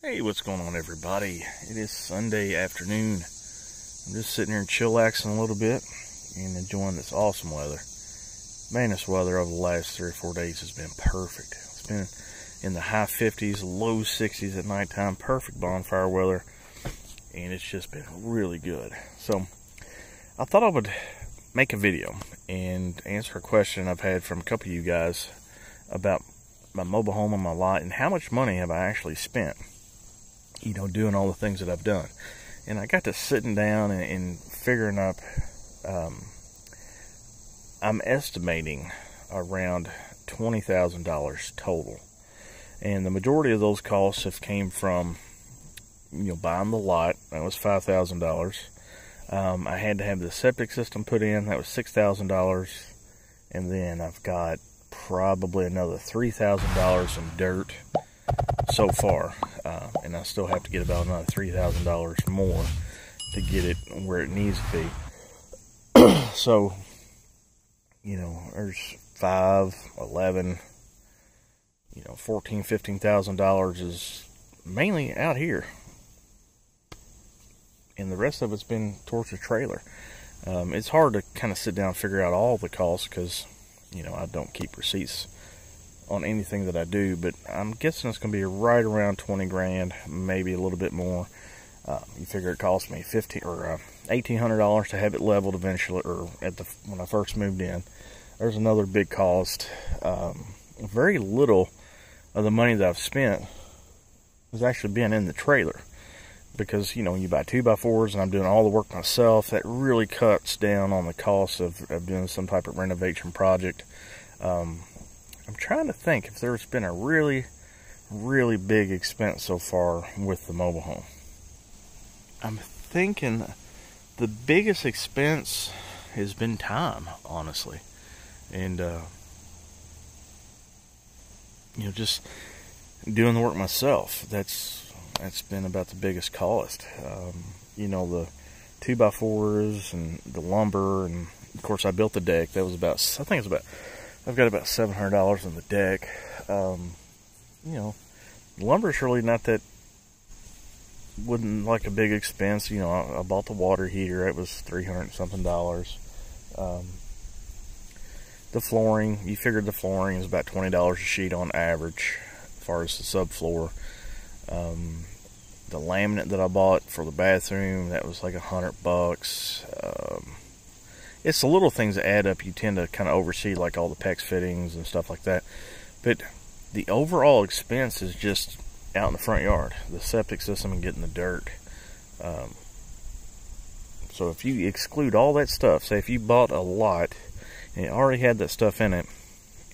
Hey, what's going on, everybody? It is Sunday afternoon. I'm just sitting here and chillaxing a little bit and enjoying this awesome weather. Man, this weather over the last 3 or 4 days has been perfect. It's been in the high 50s, low 60s at nighttime. Perfect bonfire weather, and it's just been really good. So I thought I would make a video and answer a question I've had from a couple of you guys about my mobile home and my lot, and how much money have I actually spent, you know, doing all the things that I've done. And I got to sitting down and figuring up, I'm estimating around $20,000 total. And the majority of those costs have came from, you know, buying the lot. That was $5,000. I had to have the septic system put in. That was $6,000. And then I've got probably another $3,000 in dirt so far, and I still have to get about another $3,000 more to get it where it needs to be. So, you know, there's $11,000, you know, $14,000, $15,000 is mainly out here, and the rest of it's been towards the trailer. It's hard to kind of sit down and figure out all the costs because, you know, I don't keep receipts on anything that I do, but I'm guessing it's going to be right around 20 grand, maybe a little bit more. You figure it cost me $1,800 to have it leveled eventually, or when I first moved in. There's another big cost. Very little of the money that I've spent has actually been in the trailer, because, you know, you buy 2x4s and I'm doing all the work myself. That really cuts down on the cost of doing some type of renovation project. I'm trying to think if there's been a really big expense so far with the mobile home. I'm thinking the biggest expense has been time, honestly. And, you know, just doing the work myself. That's been about the biggest cost. You know, the 2x4s and the lumber, and of course I built the deck. That was about, I think it's about, I've got about $700 in the deck. You know, lumber's really not that, wasn't like a big expense. You know, I bought the water heater. It was $300 and something. The flooring, you figured the flooring is about $20 a sheet on average, as far as the subfloor. The laminate that I bought for the bathroom, that was like $100. It's the little things that add up. You tend to kind of oversee, like all the PEX fittings and stuff like that. But the overall expense is just out in the front yard, the septic system and getting the dirt. So if you exclude all that stuff, say if you bought a lot and it already had that stuff in it,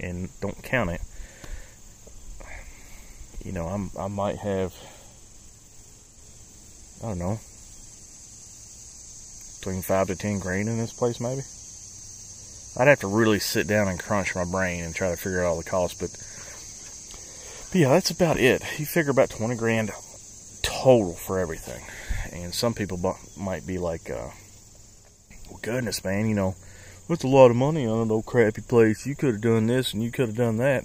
and don't count it, you know, I might have, I don't know, between 5 to 10 grand in this place, maybe. I'd have to really sit down and crunch my brain and try to figure out all the costs, but yeah, that's about it. You figure about 20 grand total for everything. And some people might be like, well, goodness, man, you know, that's a lot of money on an old crappy place. You could have done this and you could have done that.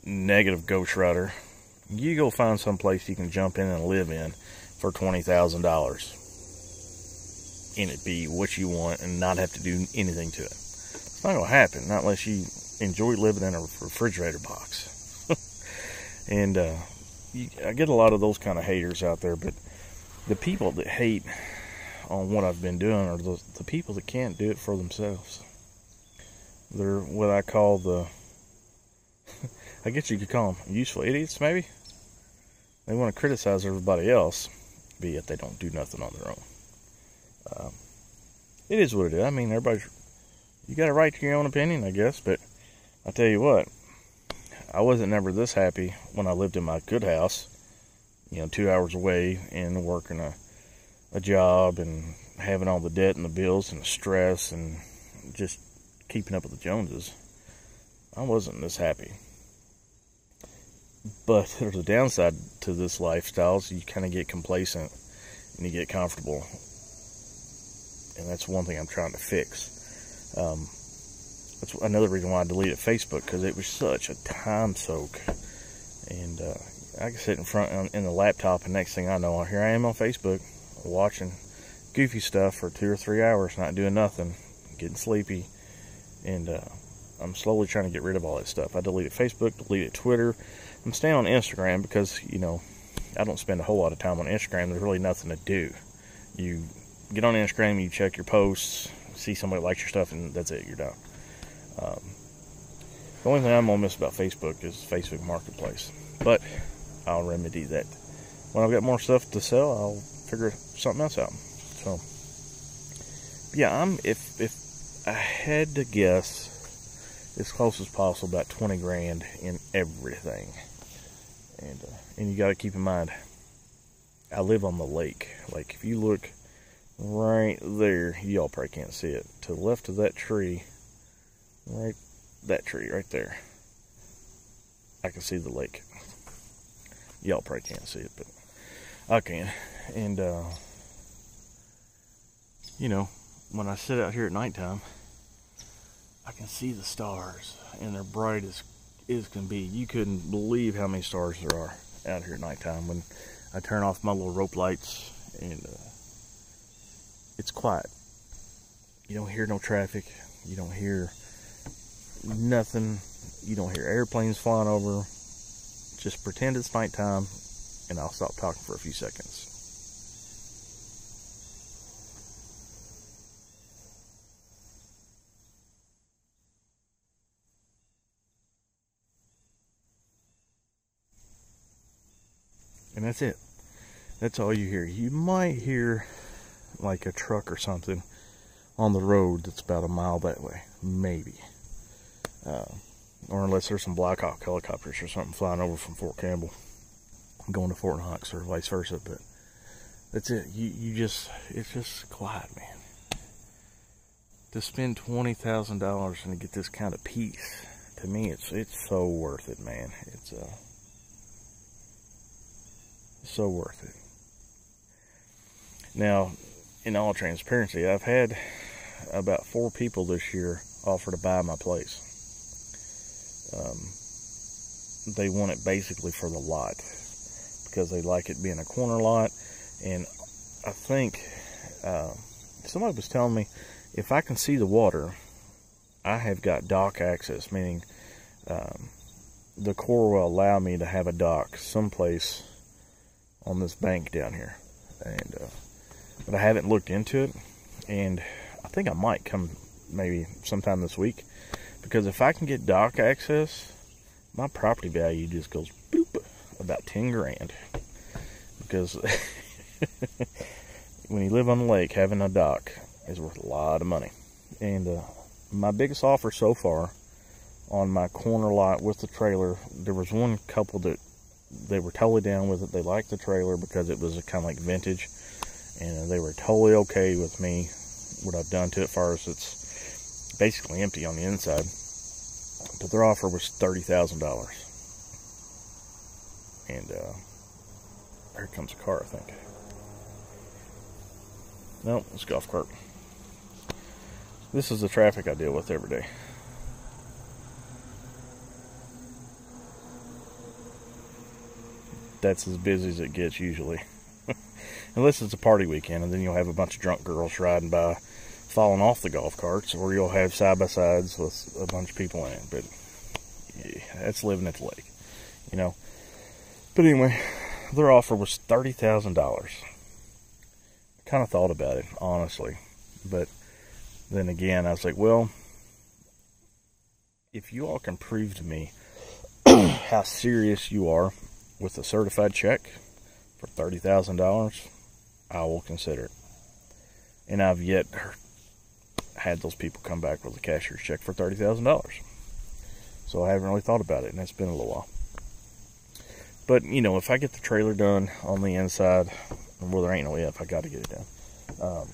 Negative, Ghost Rider. You go find some place you can jump in and live in for $20,000. And it be what you want and not have to do anything to it. It's not going to happen, not unless you enjoy living in a refrigerator box. And I get a lot of those kind of haters out there, but the people that hate on what I've been doing are the people that can't do it for themselves. They're what I call the, I guess you could call them useful idiots, maybe. They want to criticize everybody else, but yet they don't do nothing on their own. It is what it is. I mean, you got a right to your own opinion, I guess, but I tell you what, I wasn't never this happy when I lived in my good house, you know, 2 hours away, and working a job and having all the debt and the bills and the stress and just keeping up with the Joneses. I wasn't this happy. But there's a downside to this lifestyle, so you kind of get complacent and you get comfortable. And that's one thing I'm trying to fix. That's another reason why I deleted Facebook, because it was such a time soak. And I can sit in front in the laptop, and next thing I know, here I am on Facebook watching goofy stuff for 2 or 3 hours, not doing nothing, getting sleepy, and I'm slowly trying to get rid of all that stuff. I deleted Facebook, deleted Twitter. I'm staying on Instagram because, you know, I don't spend a whole lot of time on Instagram. There's really nothing to do. You get on Instagram, you check your posts, see somebody likes your stuff, and that's it, you're done. The only thing I'm gonna miss about Facebook is Facebook Marketplace, but I'll remedy that. When I've got more stuff to sell, I'll figure something else out. So, yeah, if I had to guess, as close as possible, about 20 grand in everything. And you got to keep in mind, I live on the lake. Like, if you look right there, y'all probably can't see it. To the left of that tree, that tree right there, I can see the lake. Y'all probably can't see it, but I can. And, you know, when I sit out here at nighttime, I can see the stars, and they're bright as can be. You couldn't believe how many stars there are out here at nighttime when I turn off my little rope lights, and it's quiet. You don't hear no traffic. You don't hear nothing. You don't hear airplanes flying over. Just pretend it's nighttime, and I'll stop talking for a few seconds. And that's it. That's all you hear. You might hear like a truck or something on the road that's about a mile that way. Maybe. Or unless there's some Black Hawk helicopters or something flying over from Fort Campbell going to Fort Knox or vice versa. But that's it. It's just quiet, man. To spend $20,000 and to get this kind of peace, to me, it's so worth it, man. It's so worth it. Now, in all transparency, I've had about 4 people this year offer to buy my place. They want it basically for the lot because they like it being a corner lot. And I think somebody was telling me if I can see the water, I have got dock access, meaning the Corps will allow me to have a dock someplace on this bank down here. And but I haven't looked into it, and I think I might come maybe sometime this week, because if I can get dock access, my property value just goes boop, about 10 grand. Because when you live on the lake, having a dock is worth a lot of money. And my biggest offer so far on my corner lot with the trailer, there was one couple that they were totally down with it. They liked the trailer because it was kind of like vintage, and they were totally okay with me, what I've done to it. Far as it's basically empty on the inside, but their offer was $30,000. And here comes a car, I think. No, it's a golf cart. This is the traffic I deal with every day. That's as busy as it gets usually. Unless it's a party weekend, and then you'll have a bunch of drunk girls riding by, falling off the golf carts, or you'll have side-by-sides with a bunch of people in it. But yeah, that's living at the lake, you know. But anyway, their offer was $30,000. I kind of thought about it, honestly. But then again, I was like, well, if you all can prove to me how serious you are with a certified check for $30,000, I will consider it. And I've yet had those people come back with a cashier's check for $30,000. So I haven't really thought about it, and it's been a little while. But, you know, if I get the trailer done on the inside, well, there ain't no if, I got to get it done.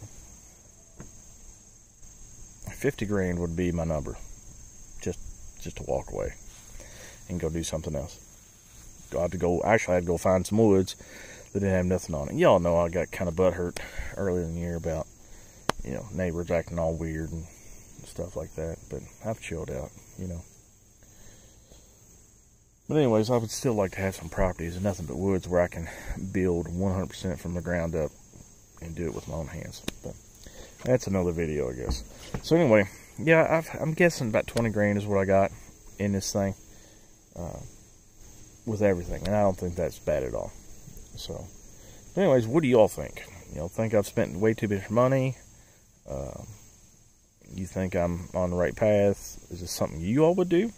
50 grand would be my number. Just to walk away and go do something else. Actually, I'd go find some woods that didn't have nothing on it. Y'all know I got kind of butthurt earlier in the year about, you know, neighbors acting all weird and stuff like that. But I've chilled out, you know. But anyways, I would still like to have some properties and nothing but woods where I can build 100% from the ground up and do it with my own hands. But that's another video, I guess. So anyway, yeah, I'm guessing about 20 grand is what I got in this thing with everything, and I don't think that's bad at all. So anyways, what do y'all think? Think I've spent way too much money? You think I'm on the right path? Is this something you all would do?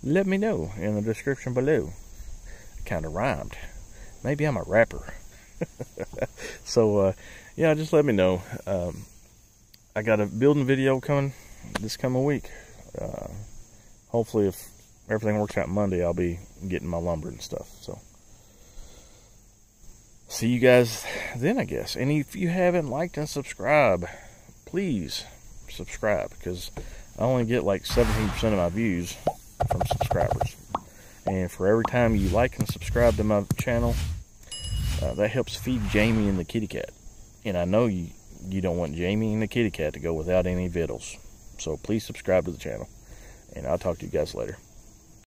Let me know in the description below. It kind of rhymed. Maybe I'm a rapper. So yeah, just let me know. I got a building video coming this coming week. Hopefully, if everything works out Monday, I'll be getting my lumber and stuff. So see you guys then, I guess. And if you haven't liked and subscribed, please subscribe, because I only get like 17% of my views from subscribers. And for every time you like and subscribe to my channel, that helps feed Jamie and the kitty cat. And I know you don't want Jamie and the kitty cat to go without any vittles. So please subscribe to the channel. And I'll talk to you guys later.